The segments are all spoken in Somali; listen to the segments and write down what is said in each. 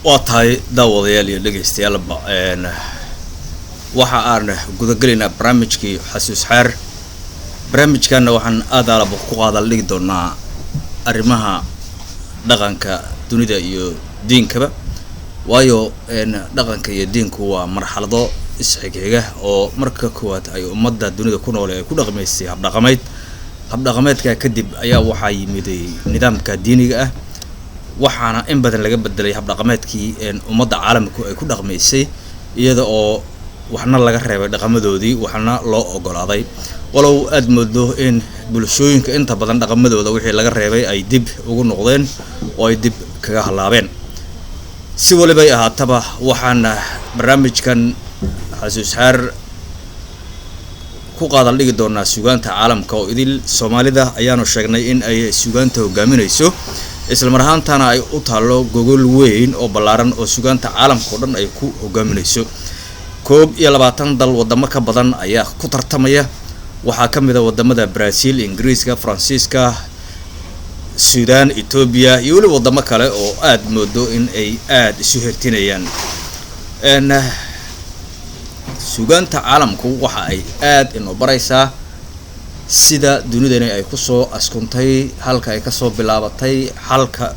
وطاي داوديال iyo dhageystayaal waxa aan gudagalina barnaamijkii xasuus xaar barnaamijkan waxaan aad alaba ku qaadal dhigi doonaa arrimaha dhaqanka dunida iyo diinkaba waayo dhaqanka iyo diinku waa marxalado isxigeega oo marka koowaad ay ummadda dunida ku nool ay ku dhaqmaysay habdhaqameedka kadib ayaa waxa yimid nidaamka diiniga ah waxaana in badan laga bedelay habdhaqameedkii ummadda caalamku ay ku dhaqmaysay iyada oo waxna laga reebay dhaqamadoodii waxna loo ogolaaday walow aad moodo in bulshooyinka inta badan dhaqamadooda wixii laga reebay ay dib ugu noqdeen oo ay dib kaga halaabeen si waliba ay ahaataba waxaana barnaamijkan xasuus xaar ku qaadal dhigi doonaa suugaanta caalamka oo idil Soomaalida ayaanu sheegnay in ay suugaanta hogaaminayso isla mar ahaantaana ay u taalo gogol weyn oo ballaaran oo suugaanta caalamka oo dhan ay ku hogaaminayso 22 dal wadamo ka badan ayaa ku tartamaya waxa kamid ah wadamada Brazil, Ingiriiska, Faransiiska, Suudaan, Ethiopia iyo wali wadamo kale oo aad moodo in ay aad isu hirtinayaan suugaanta caalamku waxa ay aad inoo baraysaa sida dunidana ay ku soo askuntay halka ay ka soo bilaabatay halka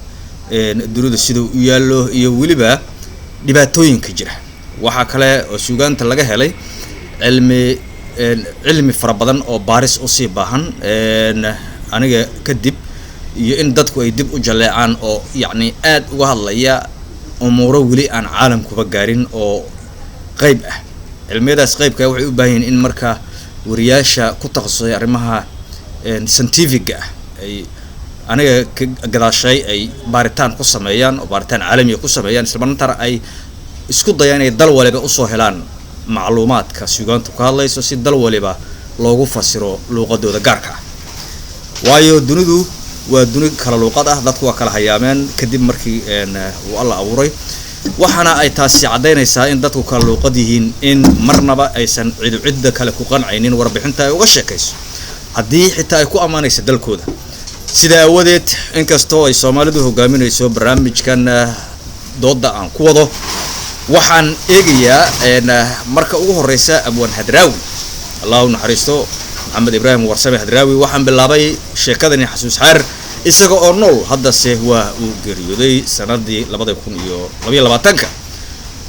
dunida sida u yaalo iyo waliba dhibaatooyinka jira waxa kale oo suugaanta laga helay cilmi fara badan oo baaris u sii baahan aniga kadib iyo in dadku ay dib u jaleecaan oo yacni aad uga hadlaya umuuro wali aan caalamkuba gaarin oo qayb ah cilmiyadaas qaybka waxay u baahan yihiin in marka wariyaasha ku takhasusay arrimaha scientific ah ay aniga gadaashay ay baaritaan ku sameeyaan oo baaritaan caalami ah ku sameeyaan isla markaana ay isku dayaan inay dal waliba u soo helaan macluumaadka suugaanta ku hadlayso si dal waliba loogu fasiro luqadooda gaarka ah waayo dunidu waa duni kala luqad ah dadku waa kala hayaameen kadib markii uu alla abuuray waxana ay taasi cadeynaysaa in dadku kala luqad yihiin in marnaba aysan cid kale ku qancaynin warbixinta ay uga sheekayso haddii xitaa ay ku amaanayso dalkooda sida awadeed inkastoo ay Soomaalidu hogaaminayso barnaamijkan dooda aan ku wado waxaan eegayaa marka ugu horeysa Abwaan Hadraawi Allahu naxariisto Maxamed Ibraahim Warsame Hadraawi waxaan bilaabay sheekadani xasuus xaar isaga oo nool hadda se waa uu geeriyooday sanadii 2022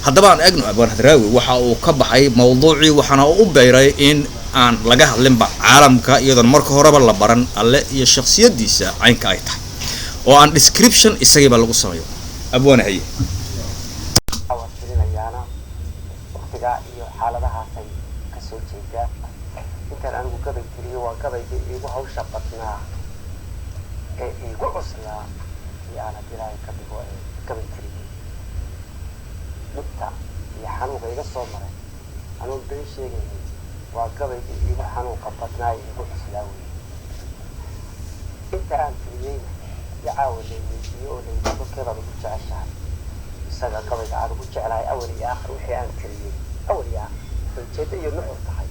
haddaba aan eegno Abwaan Hadraawi waxa uu ka baxay mawduucii waxana uu beeray in aan laga hadlinba caalamka iyadoo marka horeba la baran alle iyo shakhsiyadiisa aynka ay tahay oo aan description isaga lagu sameeyo Abwaan haye igu cusla yaana dilay ka dhigo kabay tiriyay dhibta iyo xanuunka iga soo maray anuu been sheegay waa kabay igu xanuunka badnaa igu cusla weey inta aan tiriyay ya caawilay iyo leeyahay keeda ugu jeceshahay isaga kabay aad ugu jecelahay awal iyo aakhir wixii aan tiriyay awal iyo aakhir iyo nuxur tahay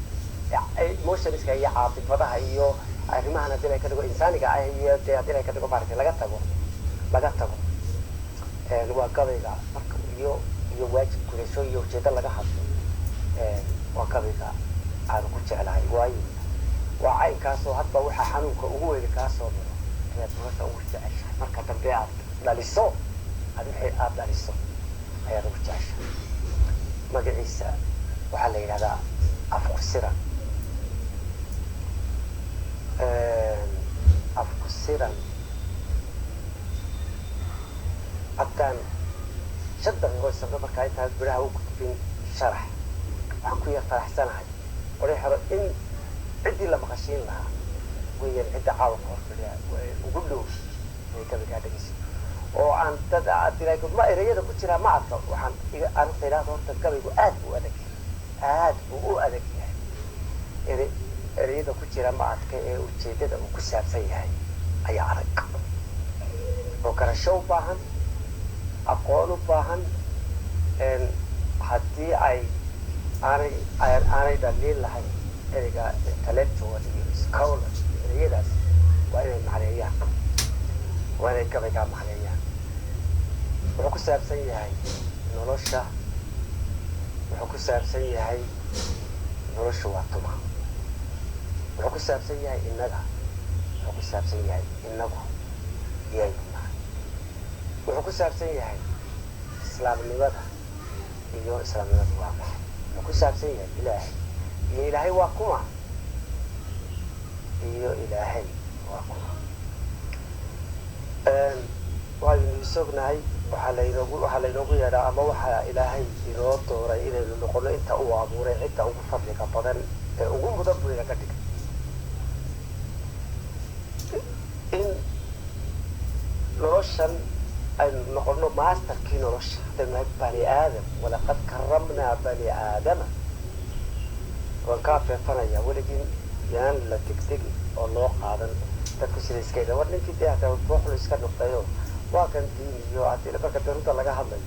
emotions ka iyo caafimadaha iyo arrimaha dilay ka dhigo insaaniga ah iyo dilay ka dhigo baarka laga tago waa gabayga marka iyo waajib kuleesho iyo ujeeda laga hadlo waa gabayga aan ku jecelahay waayo waa ay kaasoo hadba waxa xanuunka ugu weyn ka soo maro ayaa dumarka ugu jeceshahay marka dambe aad dhaliso ayaa ugu jeceshahay magaciisa waxa la yiraahdaa afkusiran afkusiran haddaan shaddan goysada marka ay tahay biraha u gudbin sharax waxaan ku yar faraxsanahay oray hore in ciddii la maqashiin lahaa weeyaan cidda caalamka horfadhiya ugu dhow ay gabayga dhageysi oo aan dad dilay ma erayada ku jira ma arko waxaan aan filaado horta gabaygu aad u adag yahay erayada ku jira ma adka ee ujeedada uu ku saabsan yahay ayaa adag oo garasho u baahan aqoon u baahan haddii aanay dhaliil lahayn erayga intellectual iyo scholar erayadaas waa inay macneeyaan waa inay gabaygaa macneeyaan wuxuu ku saabsan yahay nolosha wuxuu ku saabsan yahay nolosha waa tuma wuxuu ku saabsan yahay innaga wuxuu ku saabsan yahay innagu iyaynu nahay wuxuu ku saabsan yahay islaamnimada iyo islaamnimadu waa maxay wuxuu ku saabsan yahay ilaahay iyo ilaahay waa kuma iyo ilaahay waa kuma waaynu isognahay waxaa laynoogu yeedhaa ama waxaa ilaahay inoo dooray inaynu noqono inta uu abuuray cidda ugu fadliga badan ee ugu mudan buu inaga dhigay in noloshan aynu noqono maasterkii nolosha haddaynu nahay bani aadam walaqad karamnaa bani aadama waan kaa feefanaya weligii yaan la degdegi oo loo qaadan dadku sida iska ida war ninkii dee hataa booxlu iska noqdayo waa kan diin iyo haddii marka darunta laga hadlayo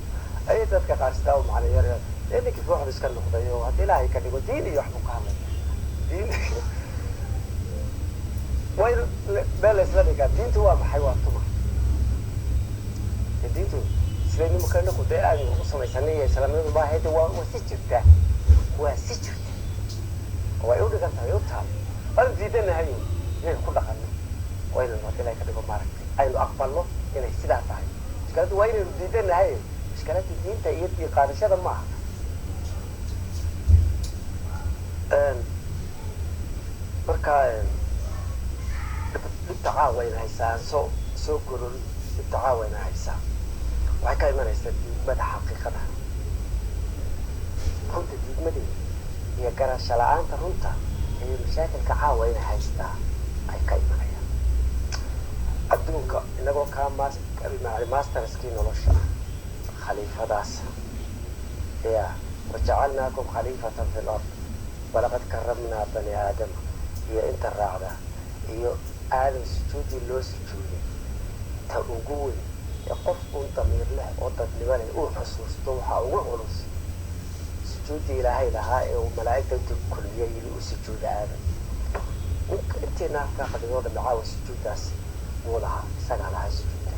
ayay dadka qaar sidaa u macnayar ee ninkii booxlu iska noqdayo haddii ilaahay ka dhigo diin iyo waxbuu ka hadlaya diin way meel la isla dhigaa diintu waa maxay waa tuma diintu sidaynu marka inaku dee aanu u samaysanay iyo islaamnimadu maaha de waa si jirtaa waa si jirta way u dhigan tahay u taal aan diidanahay inaynu ku dhaqanno waynu ilaahay ka dhigo maaragtay aynu aqbalno inay sidaa tahay mushkiladu waa inaynu diidanahay mushkilada diinta iyo qaadashada maaha marka dhibta caawayna haysaa soo gorol dhibta caawayna haysaa waxay ka imanaysaa diidmada xaqiiqada runta diidmadeeda iyo garasho la-aanta runta iyo mashaakilka caawayna haystaa ay ka imanayaan adduunka inagoo kaa masterskii nolosha khaliifadaas ya wajacalnaakum khaliifatan fi lard walaqad karamnaa bani aadama iyo inta raacda iyo aadam sujuudii loo sujuuday ta ugu weyn ee qof uun damiir leh oo dadnimo leh uu xusuusto waxaa ugu culus sujuudii ilaahay lahaa ee uu malaa'igta intuu kulmiyey yili u sujuuda aadam intiina halkaa fadhidoo dhan caawa sujuuddaas muu lahaa isagaa lahaa sujuudda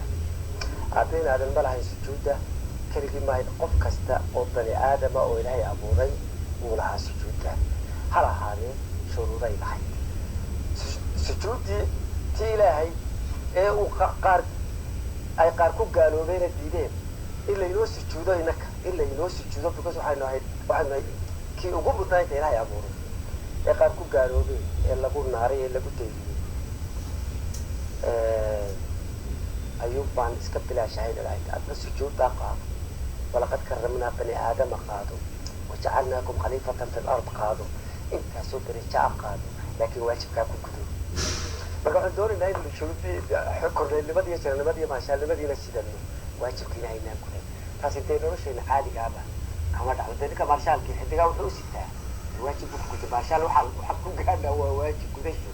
aabbayn aadan ma lahayn sujuudda keligii maahayd qof kasta oo bani aadama oo ilaahay abuuray muu lahaa sujuudda hal ahaadee shuruuday lahayd sujuuddii tii ilaahay ee uu ay qaar ku gaaloobeena diideen in laynoo sujuudo inaka in laynoo sujuudo because waxaynu ahayd kii ugu mudnaynta ilaahay abuuray ee qaar ku gaaloobeen ee lagu naaray ee lagu daydiyey ayuub baan iska bilaashahay lahayd adna sujuuddaa qaado walaqad karamnaa bani aadama qaado wajacalnaakum khaliifatan fi lard qaado intaasoo darajaa qaado laakiin waajibkaa ku gudo marka waxaan doonaynaa inaynu shuruudii korneylnimada iyo jirannimada iyo maashaalnimadiina sidano waajibkiina haynaan ku leh taasi dee noloshayna caadigaaba kama dhacdo dee ninka maarshaalkii xidigaa wuxuu u sitaa waajib ku guda maashaal waxaa ku gaadhaa waa waajib gudasho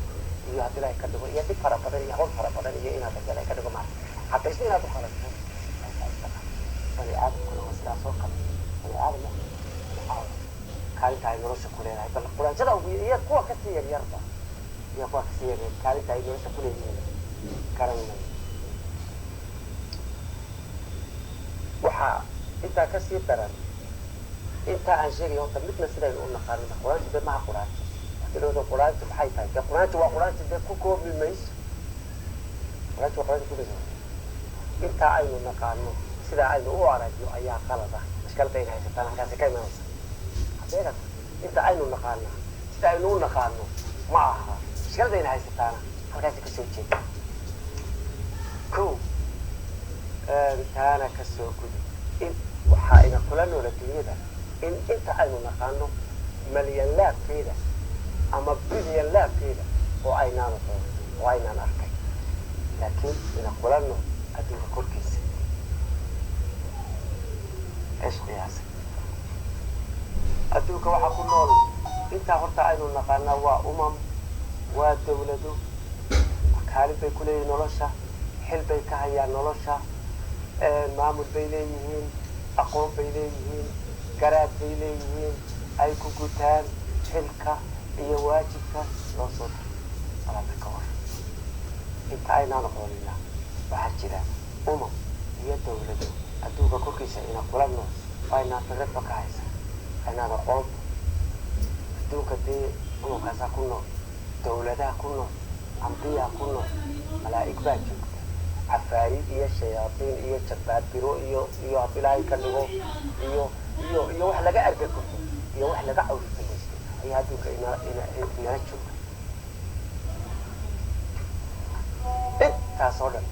iyo haddii ilaahay ka dhigo iyo dhib fara badan iyo hawl fara badan iyo inaad haddii ilaahay ka dhigo maarka hatta isna inaad u qalanto bani aadamkuna waa sidaas oo kale bani aadam kaalinta ay nolosha ku leedahay bal quraanjada iyo kuwa kasii yaryarba iyo kuwa kasii yaryar kaalinta ay nolosha ku leeyihiin garanay waxaa intaa kasii daran intaa aan sheegay horta midna sidaynu u naqaano quraanji dee maha quraanji hadilooda quraanji maxay tahay dee quraanji waa quraanji dee ku koobi mayso quraanji waa quraanji kumayso intaa aynu naqaano sidaa aynu u aragno ayaa qalada mashkaladayna haysataan halkaasi ka imanaysa hadeega inta aynu naqaana sida aynu u naqaano ma aha mashkaladayna haysataana halkaasi kasoo jeeda ko taana kasoo gudi in waxa ayna kula noola dunyada in inta aynu naqaano malyan laabkeeda ama bilyan laabkeeda oo aynaan aqoon oo aynaan arkay laakiin ina kula nool adduunka korkiisa ايش قياسك adduunka waxaa ku nool intaa horta aynu naqaanaa waa waa dawlado kaalin bay ku leeyihiin nolosha xil bay ka hayaan nolosha maamul bay leeyihiin aqoon bay leeyihiin garaad bay leeyihiin ay ku gutaan xilka iyo waajibka loo soo diray salaada ka hor inta aynaan aqoonina waxaa jira iyo dawlado adduunka korkiisa ina kulanno waa inaan fikrad ba ka haysa inaan aqoon adduunka dee umakaasa ku nool dowladaha ku nool ambiyaa ku nool malaa'ig baa joogta cafaariid iyo shayaatiin iyo jabbaabiro iyo abilaahi ka dhigo iyo wax laga argagaxo iyo wax laga cawrifadaysto ayaa adduunka inala jooga intaas oo dhan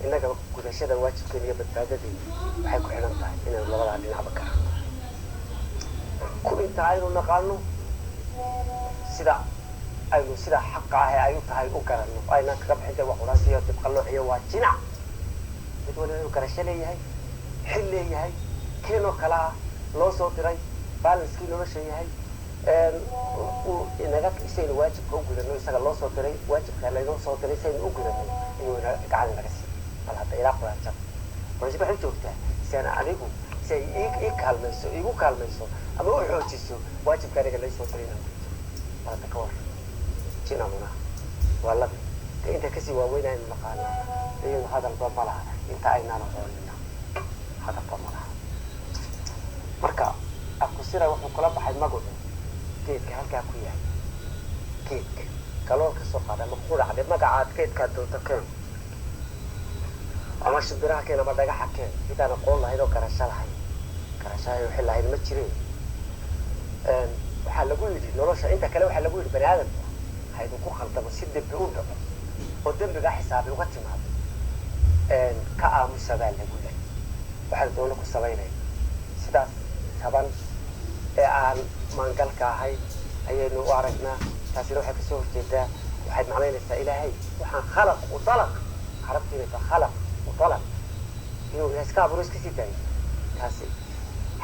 innaga gudashada waajibkeena iyo badbaadadeena waxay ku xidhan tahay inaynu labadaa dhinacba ka rano ku inta aynu naqaano sida aynu sida xaqa ah ee ay u tahay u garanno aynaan kaga bixin dee waa quraansi iyo dibqallooxiyo waa jinac mid waliba inuu garasho leeyahay xil leeyahay keenoo kale ah loo soo diray balanskii nolosha yahay inaga isaynu waajibka u gudano isaga loo soo diray waajibka laynoo soo diray isaynu u gudano inuu gacan naga siiyo bal hadda ilaa quraanjada quraansi waxay joogtaa si aan adigu si ay ii kaalmayso iigu kaalmayso ama u xoojiso waajibka aniga laysoo diray inaan guto hadda ka warran jinamuna waa labi dee inta kasii waaweyn aynu naqaana iyadu hadalba ma laha inta aynaan aqoonina hadalba ma laha marka akusira wuxuu kula baxay magacu geedka halkaa ku yahay geedka kalool ka soo qaada ma ku dhacday magacaad geedkaa doonta keen ama shimbiraha keen ama dhagaxa keen midaan aqoon lahayn oo garasho lahayn garashahay wixii lahayn ma jireen waxaa lagu yidhi nolosha inta kale waxaa lagu yidhi bani aadamka haydu ku khaldamo si dembi u dhaco oo dembigaa xisaabi uga timaado ka aamusa baa lagu lehay waxaan doono ku samaynaya sidaas taban ee aan maangalka ahay ayaynu u aragnaa taasina waxay kasoo horjeedaa waxay macnaynaysaa ilaahay waxaan khalaq u dalaq carabtiinaysa khalaq u dalaq inuu iska aburo iska sii daayo taasi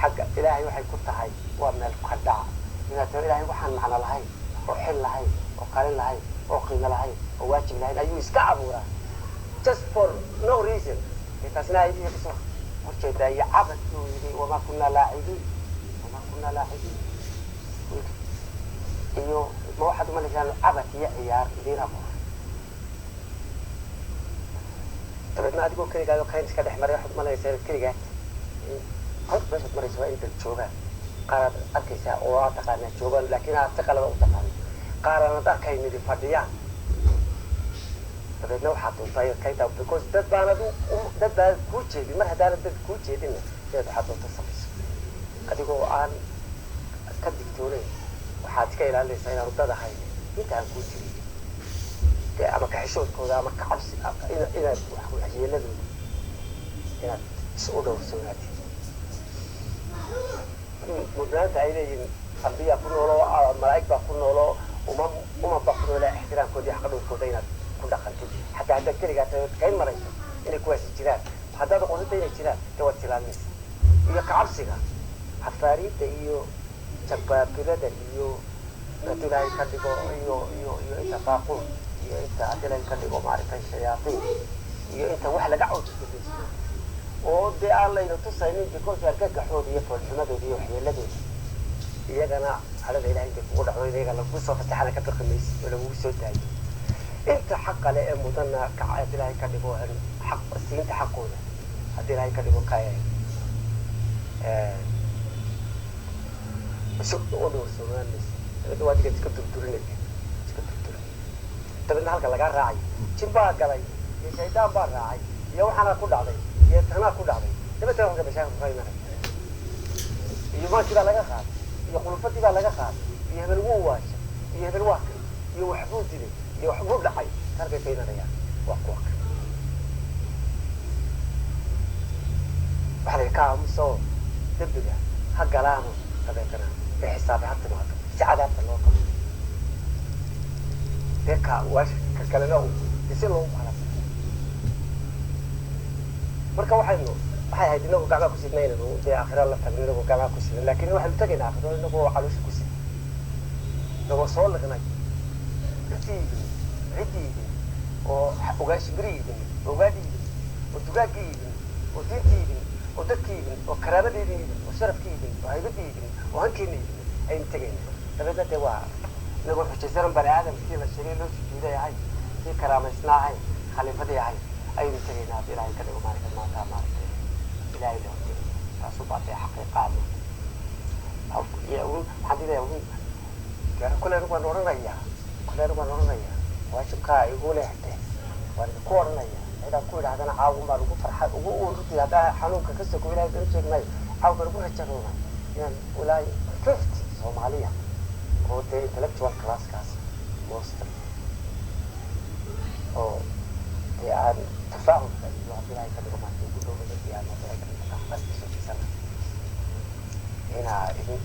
xagga ilaahay waxay ku tahay waa meel ka dhaca inaad tiro ilaahay waxaan macno lahayn oo xil lahayn oo qalin lahayn oo qiimo lahayn oo waajib lahayn ayuu iska abuuraa just for no reason taasina ayadiiya kasoo horjeedaa iyo cabadkuu yidhi wamaa kunaa laacibiin iyo ma waxaad umalaysaan cabad iyo ciyaar idiin abuur dabeedna adigoo keligaado kayn iska dhex maray waxaad umalaysaa keligaad hor meeshaad maraysa waa in dad joogaan qaaraad arkaysaa oo aad taqaanaa joogaan laakiin aad si qalada u taqaano qaaraanad arkaynidi fadhiyaan dabeedna waxaad doontaa inaad kayntaa because dad baanad kuu jeedin mar haddaanad dad kuu jeedinna inaad waxaad doonta samayso adigoo aan ka digtoonayn waxaad iska ilaalinaysaa inaanu dad ahayn inta aan kuu jirin dee ama kaxishoodkooda ama ka cabsi inaad waxyeeladooda inaad isu dhowrsoonaatid mudnaanta ay leeyihiin ambiyaa ku noolo malaa'ig baa ku noolo umad baa ku noolo ixtiraamkooda iyo xaqadhowrkooda inaad ku dhaqantid xataa haddaad keligaa kayn marayso inay kuwaasi jiraan haddaad aqoonsata inay jiraan dee waad ilaalinaysa iyo kacabsiga xafaariidda iyo jabbaabirada iyo haddii ilaahay ka dhigo iyo inta baaquur iyo inta haddii ilaahay ka dhigo maaragtay shayaatiin iyo inta wax laga cawjisaysto oo dee aan layna tusaynin because argagaxooda iyo foolxumadooda iyo waxyeeladooda iyagana cadhada ilahay intay kugu dhacdo iyaga lagu soo fasaxana ka baqi maysi oo lagugu soo daayo inta xaqa le ee mudana haddii ilaahay ka dhigo xaq siinta xaqooda haddii ilaahay ka dhigo kaya u dhowrsoonaanaysa dabeedna waa adigaad iska durdurinaya dabeedna halka lagaa raacayo jin baa galay iyo shaydaan baa raacay iyo waxaanaa ku dhacday iyo tanaa ku dhacday dabeetana halka mashaakil ka imanaya iyo maankii baa laga qaaday iyo qulufadii baa laga qaaday iyo hebel wuu waasha iyo hebel waa kay iyo waxbuu dilay iyo waxbuu dhacay halkay ka imanayaan waa kuwa kale waxa laga ka aamusoo dembiga ha galaano dabeetana ee xisaabi ha timaado si cadaabta loo qabo dee ka waashka kalena si loogu kala marka waxay ahayd inagu gacmaa ku sidna inaynu dee aakhira la tagno inagoo gacmaa ku sidna laakiin waxaynu tagaynaa aakhiro inagoo caloosha ku sidna inagoo soo lignay ciddii idin oo ogaashibiri idin oo ugaadhi idin oo dugaagii idin oo diintii idin oo dadkii idin oo karaabadeedii idin oo sharafkii idin oo haybadii idin oo hankeena idin aynu tagaynaa dabeedna dee waa inagoo xujaysanan bani aadamkii la sheegay loo sujuuday ahay kii karaamaysna ahay khaliifadii ahay aynu tagaynaa haddii ilaahay ka dhigo maalinka maanta maaragtay إلهي له تصبح في حقيقة أو يقول حديث يقول كان كل يوم نورنا كل يوم نورنا واشكا يقول إحدى وأنا إذا كل هذا أنا عاوم ما رجو فرح وقول رتي هذا حنوك كسر كل هذا يمشي معي عاوم رجو هالجنونا يعني ولا 50 Somalia هو ده intellectual class كاس mostly أو يعني تفاهم اللي عبينا يكلموا ما يقولوا بدي أنا بقى بس في سنة هنا إذن